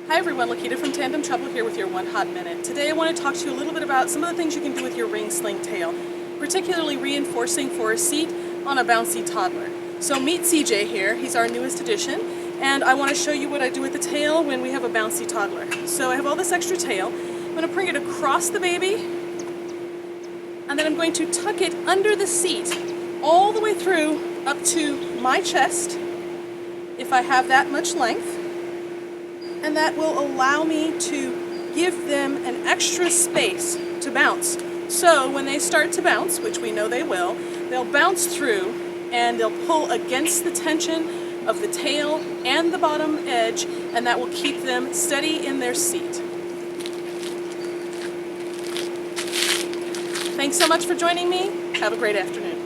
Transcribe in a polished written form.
Hi everyone, Lakita from Tandem Trouble here with your One Hot Minute. Today I want to talk to you a little bit about some of the things you can do with your ring sling tail, particularly reinforcing for a seat on a bouncy toddler. So meet CJ here, he's our newest addition, and I want to show you what I do with the tail when we have a bouncy toddler. So I have all this extra tail, I'm going to bring it across the baby, and then I'm going to tuck it under the seat, all the way through up to my chest, if I have that much length. And that will allow me to give them an extra space to bounce. So when they start to bounce, which we know they will, they'll bounce through and they'll pull against the tension of the tail and the bottom edge, and that will keep them steady in their seat. Thanks so much for joining me. Have a great afternoon.